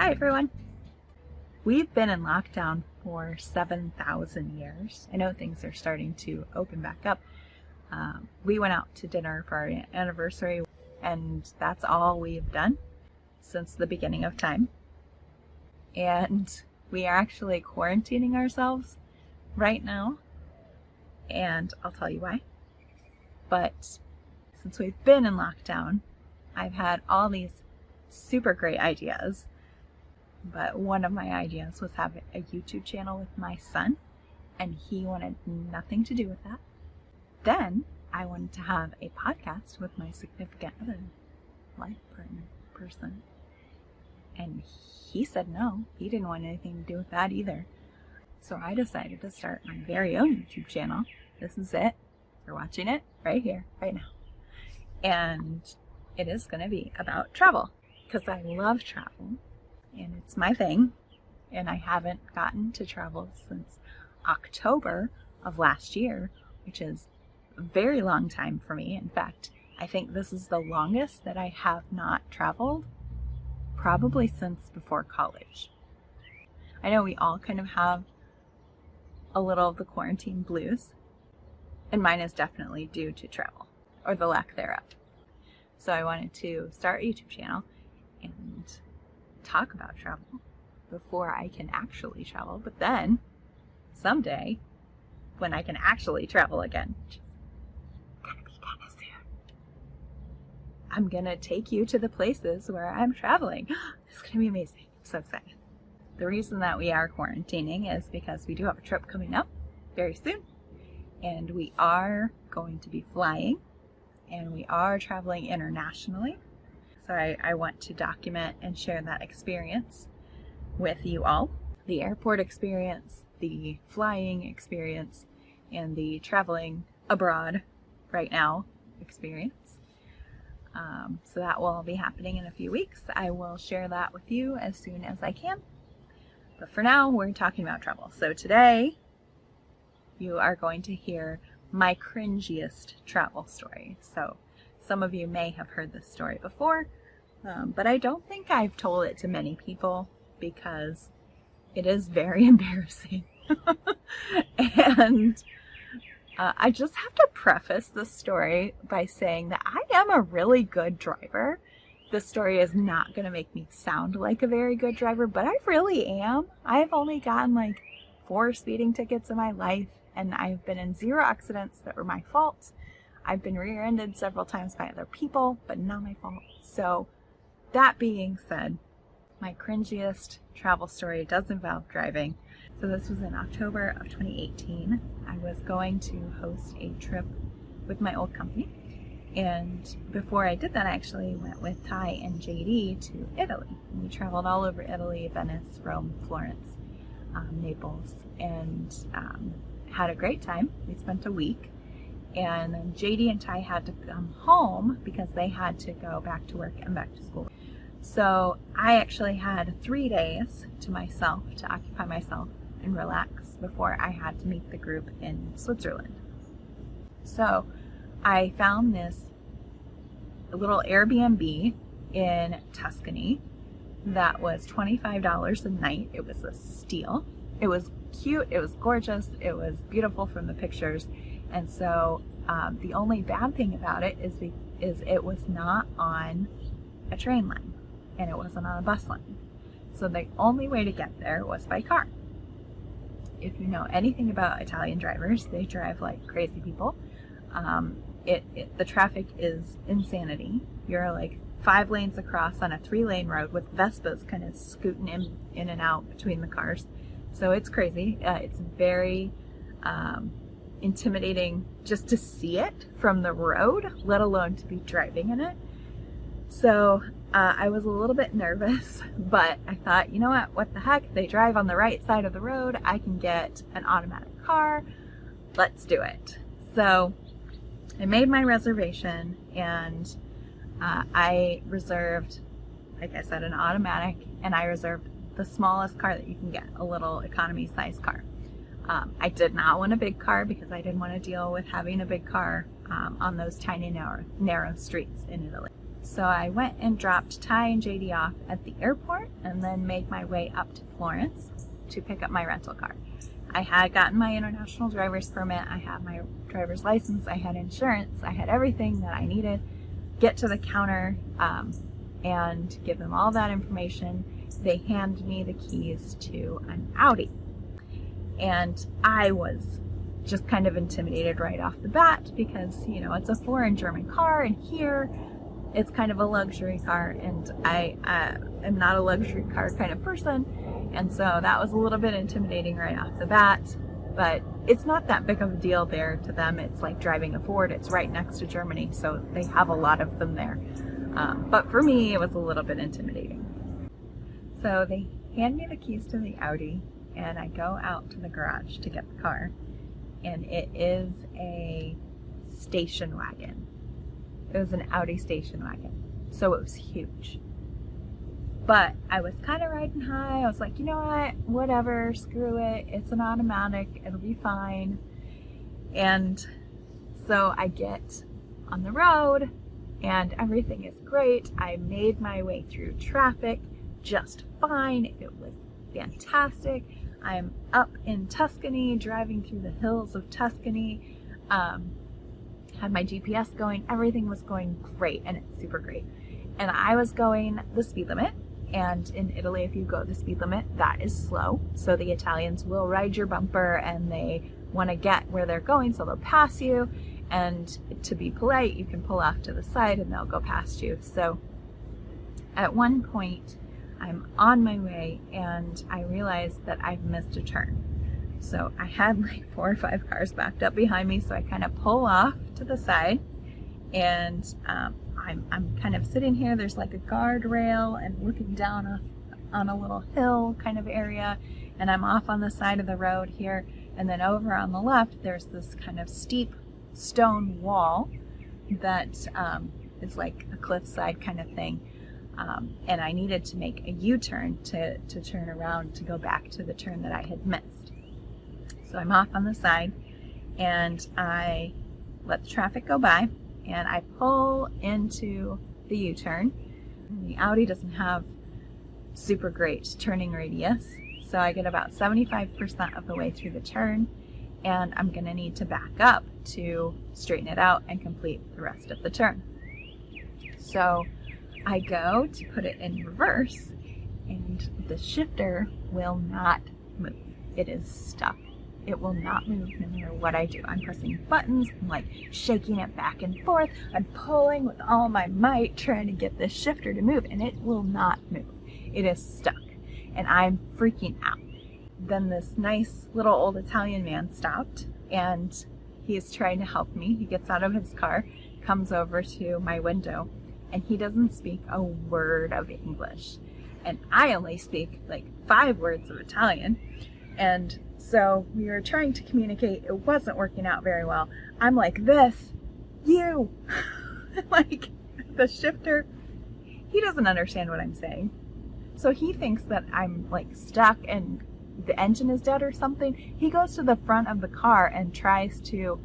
Hi everyone! We've been in lockdown for 7,000 years. I know things are starting to open back up. We went out to dinner for our anniversary, and that's all we've done since the beginning of time. And we are actually quarantining ourselves right now, and I'll tell you why. But since we've been in lockdown, I've had all these super great ideas. But one of my ideas was having a YouTube channel with my son, and he wanted nothing to do with that. Then I wanted to have a podcast with my significant other, life partner, person. And he said no, he didn't want anything to do with that either. So I decided to start my very own YouTube channel. This is it. You're watching it right here, right now. And it is going to be about travel, because I love travel. And it's my thing, and I haven't gotten to travel since October of last year, which is a very long time for me. In fact, I think this is the longest that I have not traveled, probably since before college. I know we all kind of have a little of the quarantine blues, and mine is definitely due to travel, or the lack thereof. So I wanted to start a YouTube channel and talk about travel before I can actually travel. But then someday, when I can actually travel again, which is gonna be kind of soon, I'm gonna take you to the places where I'm traveling. It's gonna be amazing. I'm so excited. The reason that we are quarantining is because we do have a trip coming up very soon, and we are going to be flying, and we are traveling internationally. So I want to document and share that experience with you all. The airport experience, the flying experience, and the traveling abroad right now experience. So that will all be happening in a few weeks. I will share that with you as soon as I can. But for now, we're talking about travel. So today, you are going to hear my cringiest travel story. So some of you may have heard this story before, but I don't think I've told it to many people because it is very embarrassing. And I just have to preface this story by saying that I am a really good driver. This story is not going to make me sound like a very good driver, but I really am. I've only gotten like 4 speeding tickets in my life, and I've been in 0 accidents that were my fault. I've been rear-ended several times by other people, but not my fault. So that being said, my cringiest travel story does involve driving. So this was in October of 2018. I was going to host a trip with my old company. And before I did that, I actually went with Ty and JD to Italy. We traveled all over Italy, Venice, Rome, Florence, Naples, and had a great time. We spent a week. And then JD and Ty had to come home because they had to go back to work and back to school. So I actually had 3 days to myself to occupy myself and relax before I had to meet the group in Switzerland. So I found this little Airbnb in Tuscany that was $25 a night. It was a steal. It was cute, it was gorgeous, it was beautiful from the pictures. And so the only bad thing about it is it was not on a train line, and it wasn't on a bus line. So the only way to get there was by car. If you know anything about Italian drivers, they drive like crazy people. The traffic is insanity. You're like 5 lanes across on a 3-lane road with Vespas kind of scooting in and out between the cars. So it's crazy. It's very intimidating just to see it from the road, let alone to be driving in it. So I was a little bit nervous, but I thought, you know what the heck? They drive on the right side of the road. I can get an automatic car. Let's do it. So I made my reservation, and I reserved, like I said, an automatic, and I reserved the smallest car that you can get, a little economy size car. I did not want a big car because I didn't want to deal with having a big car on those tiny narrow streets in Italy. So I went and dropped Ty and JD off at the airport and then made my way up to Florence to pick up my rental car. I had gotten my international driver's permit, I had my driver's license, I had insurance, I had everything that I needed. Get to the counter and give them all that information. They hand me the keys to an Audi. And I was just kind of intimidated right off the bat because, you know, it's a foreign German car, and here it's kind of a luxury car, and I am not a luxury car kind of person, and so that was a little bit intimidating right off the bat. But it's not that big of a deal there to them. It's like driving a Ford. It's right next to Germany, so they have a lot of them there. But for me, it was a little bit intimidating. So they hand me the keys to the Audi, and I go out to the garage to get the car, and it is a station wagon. It was an Audi station wagon, so it was huge. But I was kind of riding high. I was like, you know what, whatever, screw it. It's an automatic, it'll be fine. And so I get on the road, and everything is great. I made my way through traffic just fine. It was fantastic. I'm up in Tuscany, driving through the hills of Tuscany. Had my GPS going, everything was going great, and it's super great. And I was going the speed limit, and in Italy, if you go the speed limit, that is slow. So the Italians will ride your bumper, and they want to get where they're going, so they'll pass you. And to be polite, you can pull off to the side and they'll go past you. So at one point, I'm on my way and I realize that I've missed a turn. So I had like 4 or 5 cars backed up behind me, so I kind of pull off to the side, and I'm kind of sitting here. There's like a guardrail and looking down on a little hill kind of area, and I'm off on the side of the road here. And then over on the left, there's this kind of steep stone wall that is like a cliffside kind of thing. And I needed to make a U-turn to turn around to go back to the turn that I had missed. So I'm off on the side, and I let the traffic go by, and I pull into the U-turn. The Audi doesn't have super great turning radius, so I get about 75% of the way through the turn, and I'm going to need to back up to straighten it out and complete the rest of the turn. So I go to put it in reverse, and the shifter will not move. It is stuck. It will not move no matter what I do. I'm pressing buttons, I'm like shaking it back and forth, I'm pulling with all my might trying to get this shifter to move, and it will not move. It is stuck, and I'm freaking out. Then this nice little old Italian man stopped, and he is trying to help me. He gets out of his car, comes over to my window, and he doesn't speak a word of English. And I only speak like 5 words of Italian. And so we were trying to communicate. It wasn't working out very well. I'm like this, you, like the shifter, he doesn't understand what I'm saying. So he thinks that I'm like stuck and the engine is dead or something. He goes to the front of the car and tries to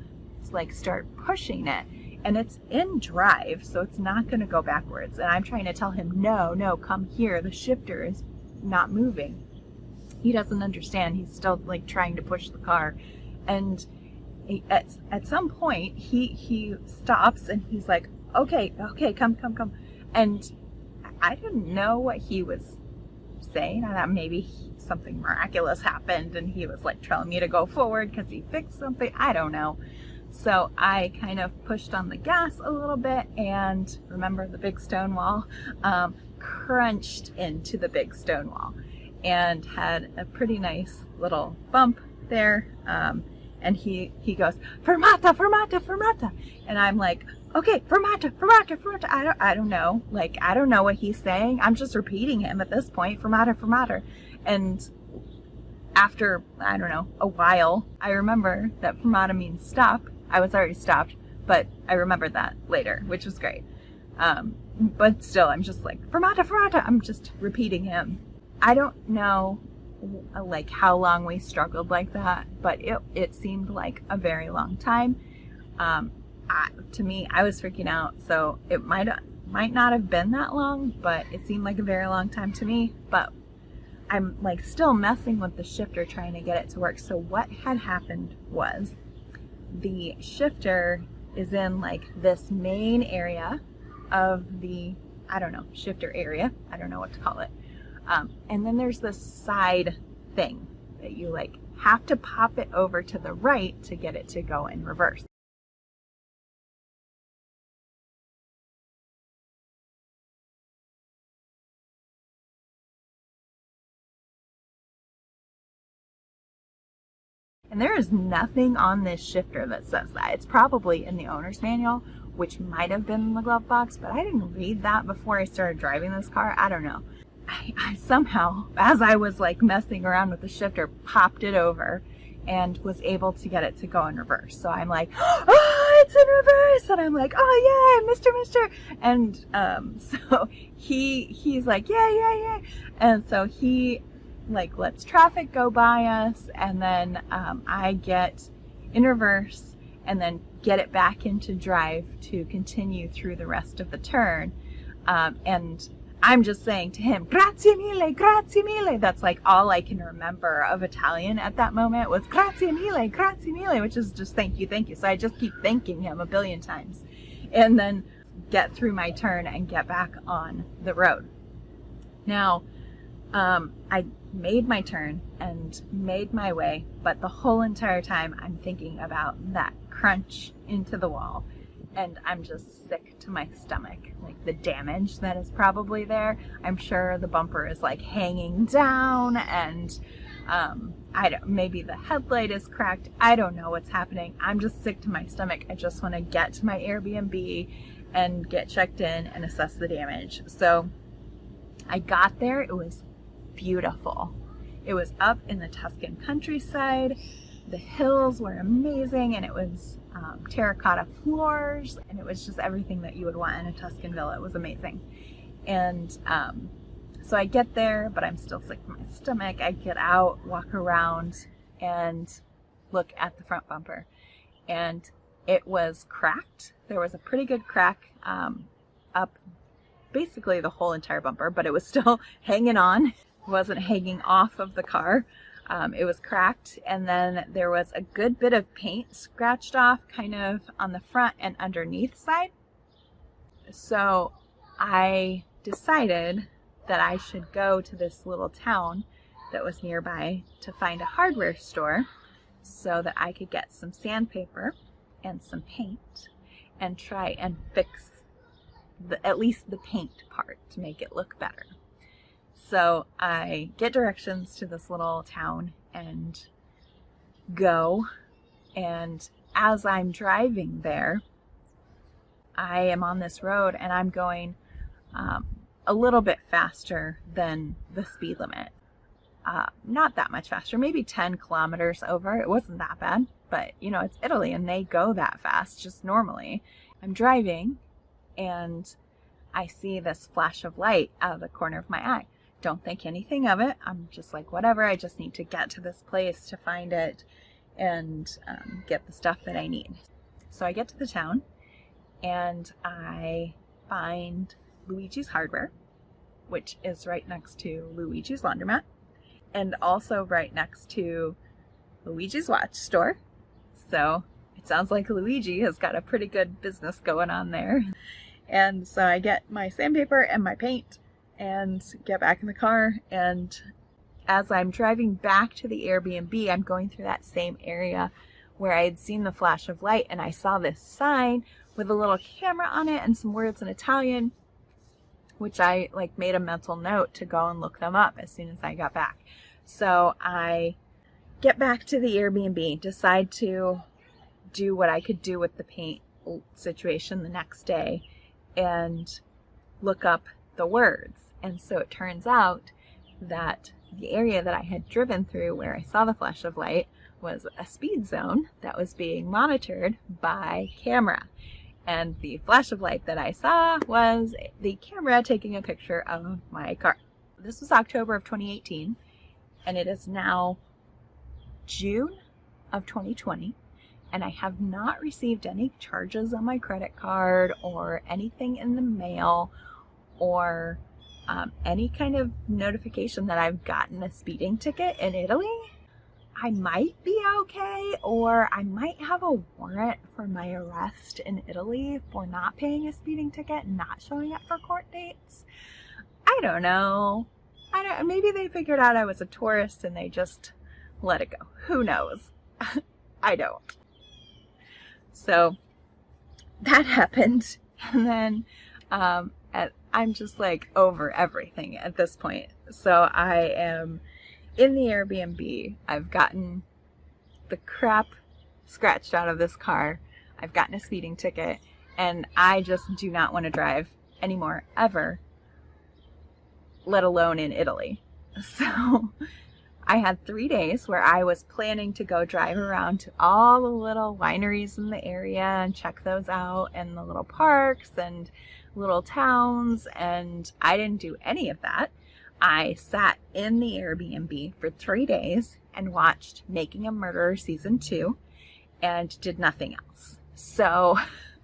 like start pushing it. And it's in drive, so it's not going to go backwards. And I'm trying to tell him, no, come here. The shifter is not moving. He doesn't understand. He's still like trying to push the car. And at some point, he stops and he's like, okay, come. And I didn't know what he was saying. I thought maybe something miraculous happened and he was like telling me to go forward because he fixed something. I don't know. So I kind of pushed on the gas a little bit, and remember the big stone wall, crunched into the big stone wall and had a pretty nice little bump there. And he goes, fermata. And I'm like, okay, fermata. I don't know. Like, I don't know what he's saying. I'm just repeating him at this point, fermata. And after, I don't know, a while, I remember that fermata means stop. I was already stopped, but I remembered that later, which was great. But still, I'm just like, fermata. I'm just repeating him. I don't know like how long we struggled like that, but it seemed like a very long time. To me, I was freaking out, so it might might not have been that long, but it seemed like a very long time to me. But I'm like still messing with the shifter trying to get it to work. So what had happened was the shifter is in like this main area of the, I don't know, shifter area. I don't know what to call it. And then there's this side thing that you like have to pop it over to the right to get it to go in reverse. And there is nothing on this shifter that says that. It's probably in the owner's manual, which might have been in the glove box, but I didn't read that before I started driving this car. I don't know. I somehow, as I was like messing around with the shifter, popped it over and was able to get it to go in reverse. So I'm like, oh, it's in reverse. And I'm like, oh yeah, Mister. And so he's like, yeah. And so he like lets traffic go by us, and then I get in reverse and then get it back into drive to continue through the rest of the turn. And I'm just saying to him, grazie mille, grazie mille. That's like all I can remember of Italian at that moment was grazie mille, which is just thank you. So I just keep thanking him a billion times and then get through my turn and get back on the road. Now, I made my turn and made my way, but the whole entire time I'm thinking about that crunch into the wall, and I'm just sick to my stomach. Like the damage that is probably there. I'm sure the bumper is like hanging down, and I don't, maybe the headlight is cracked. I don't know what's happening. I'm just sick to my stomach. I just want to get to my Airbnb and get checked in and assess the damage. So I got there. It was beautiful. It was up in the Tuscan countryside. The hills were amazing, and it was terracotta floors, and it was just everything that you would want in a Tuscan villa. It was amazing. And so I get there, but I'm still sick to my stomach. I get out, walk around, and look at the front bumper, and it was cracked. There was a pretty good crack up basically the whole entire bumper, but it was still hanging on. It wasn't hanging off of the car. It was cracked, and then there was a good bit of paint scratched off kind of on the front and underneath side. So I decided that I should go to this little town that was nearby to find a hardware store so that I could get some sandpaper and some paint and try and fix at least the paint part to make it look better. So I get directions to this little town and go, and as I'm driving there, I am on this road and I'm going a little bit faster than the speed limit. Not that much faster, maybe 10 kilometers over. It wasn't that bad, but you know, it's Italy and they go that fast just normally. I'm driving and I see this flash of light out of the corner of my eye. Don't think anything of it. I'm just like, whatever, I just need to get to this place to find it and get the stuff that I need. So I get to the town and I find Luigi's Hardware, which is right next to Luigi's Laundromat, and also right next to Luigi's Watch Store. So it sounds like Luigi has got a pretty good business going on there. And so I get my sandpaper and my paint and get back in the car, and as I'm driving back to the Airbnb, I'm going through that same area where I had seen the flash of light, and I saw this sign with a little camera on it and some words in Italian, which I like made a mental note to go and look them up as soon as I got back. So I get back to the Airbnb, decide to do what I could do with the paint situation the next day and look up the words. And so it turns out that the area that I had driven through where I saw the flash of light was a speed zone that was being monitored by camera. And the flash of light that I saw was the camera taking a picture of my car. This was October of 2018, and it is now June of 2020, and I have not received any charges on my credit card or anything in the mail or any kind of notification that I've gotten a speeding ticket in Italy. I might be okay, or I might have a warrant for my arrest in Italy for not paying a speeding ticket and not showing up for court dates. I don't know. Maybe they figured out I was a tourist and they just let it go. Who knows? I don't. So that happened. And then I'm just like over everything at this point. So I am in the Airbnb. I've gotten the crap scratched out of this car. I've gotten a speeding ticket, and I just do not want to drive anymore ever, let alone in Italy. So I had 3 days where I was planning to go drive around to all the little wineries in the area and check those out, and the little parks and little towns, and I didn't do any of that. I sat in the Airbnb for 3 days and watched Making a Murderer Season 2 and did nothing else. So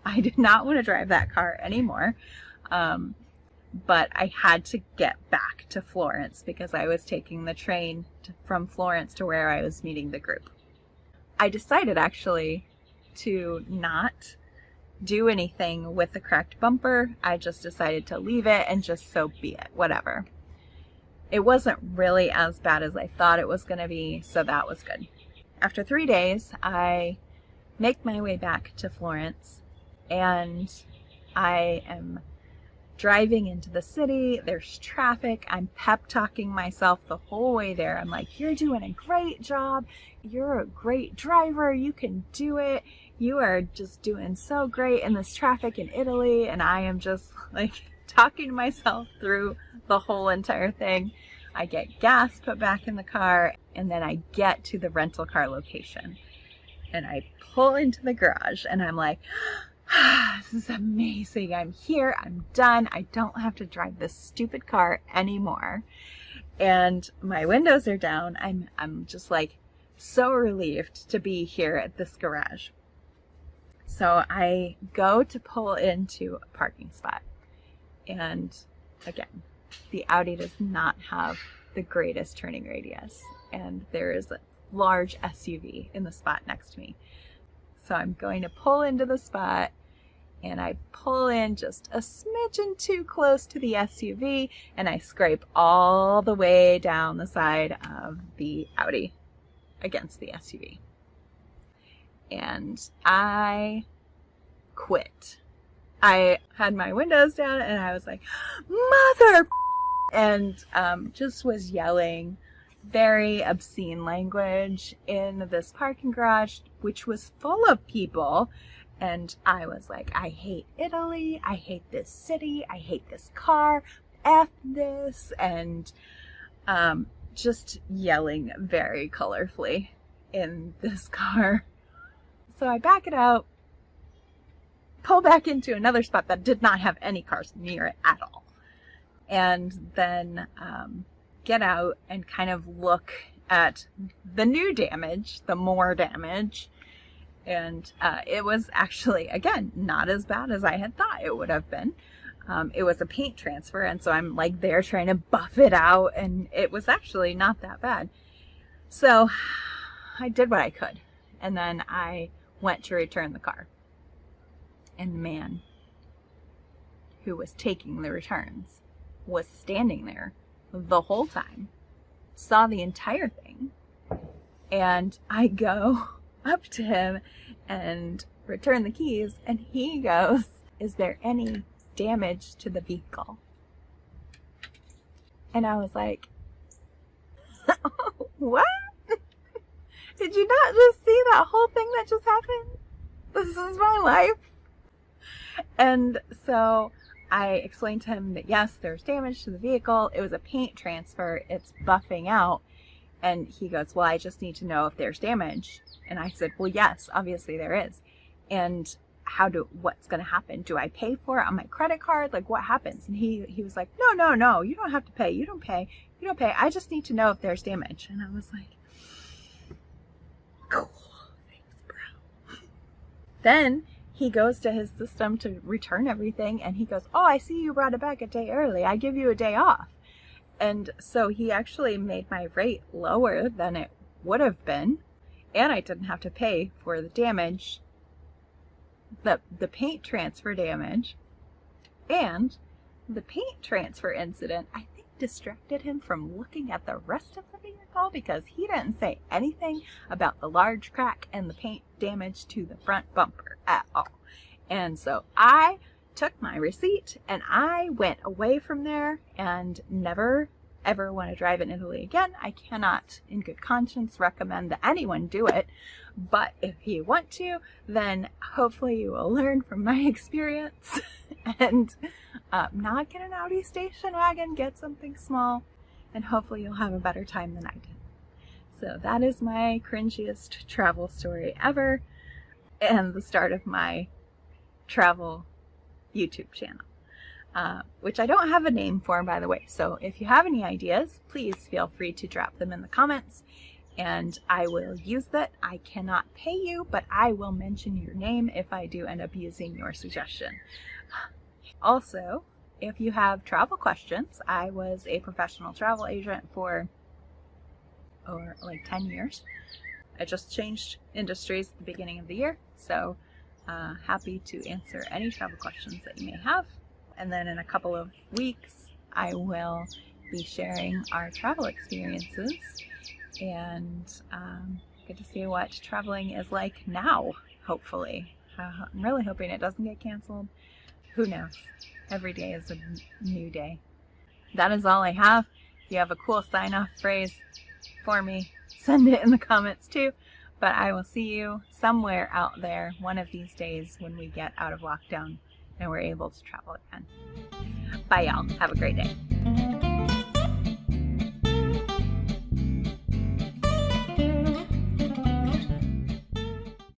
I did not want to drive that car anymore. But I had to get back to Florence because I was taking the train from Florence to where I was meeting the group. I decided actually to not do anything with the cracked bumper. I just decided to leave it and just so be it, whatever. It wasn't really as bad as I thought it was going to be, so that was good. After 3 days, I make my way back to Florence, and I am driving into the city. There's traffic. I'm pep talking myself the whole way there. I'm like, you're doing a great job. You're a great driver. You can do it. You are just doing so great in this traffic in Italy. And I am just like talking to myself through the whole entire thing. I get gas put back in the car, and then I get to the rental car location, and I pull into the garage, and I'm like, this is amazing. I'm here. I'm done. I don't have to drive this stupid car anymore. And my windows are down. I'm just like so relieved to be here at this garage. So I go to pull into a parking spot. And again, the Audi does not have the greatest turning radius. And there is a large SUV in the spot next to me. So I'm going to pull into the spot, and I pull in just a smidgen too close to the SUV, and I scrape all the way down the side of the Audi against the SUV. And I quit. I had my windows down, and I was like, mother, and just was yelling very obscene language in this parking garage, which was full of people. And I was like, I hate Italy. I hate this city. I hate this car. F this. And just yelling very colorfully in this car. So I back it out, pull back into another spot that did not have any cars near it at all. And then get out and kind of look at the new damage, the more damage. And it was actually, again, not as bad as I had thought it would have been. It was a paint transfer, and so I'm like there trying to buff it out, and it was actually not that bad. So I did what I could, and then I went to return the car. And the man who was taking the returns was standing there the whole time, saw the entire thing, and I go up to him and return the keys, and he goes, is there any damage to the vehicle? And I was like, what? Did you not just see that whole thing that just happened? This is my life. And so I explained to him that yes, there's damage to the vehicle. It was a paint transfer. It's buffing out. And he goes, well, I just need to know if there's damage. And I said, well, yes, obviously there is. And what's going to happen? Do I pay for it on my credit card? Like, what happens? And he was like, no, you don't have to pay. You don't pay. I just need to know if there's damage. And I was like, cool. Thanks, bro. Then he goes to his system to return everything, and he goes, "Oh, I see you brought it back a day early. I give you a day off." And so he actually made my rate lower than it would have been, and I didn't have to pay for the damage, the paint transfer damage, and the paint transfer incident, I think, distracted him from looking at the rest of the vehicle, because he didn't say anything about the large crack and the paint damage to the front bumper at all. And so I took my receipt and I went away from there and never ever want to drive in Italy again. I cannot in good conscience recommend that anyone do it, but if you want to, then hopefully you will learn from my experience and not get an Audi station wagon, get something small, and hopefully you'll have a better time than I did. So that is my cringiest travel story ever, and the start of my travel YouTube channel, which I don't have a name for, by the way. So if you have any ideas, please feel free to drop them in the comments and I will use that. I cannot pay you, but I will mention your name if I do end up using your suggestion. Also, if you have travel questions, I was a professional travel agent for like 10 years. I just changed industries at the beginning of the year, so happy to answer any travel questions that you may have. And then in a couple of weeks, I will be sharing our travel experiences and get to see what traveling is like now, hopefully. I'm really hoping it doesn't get canceled. Who knows? Every day is a new day. That is all I have. If you have a cool sign-off phrase for me, send it in the comments too. But I will see you somewhere out there one of these days when we get out of lockdown and we're able to travel again. Bye, y'all. Have a great day.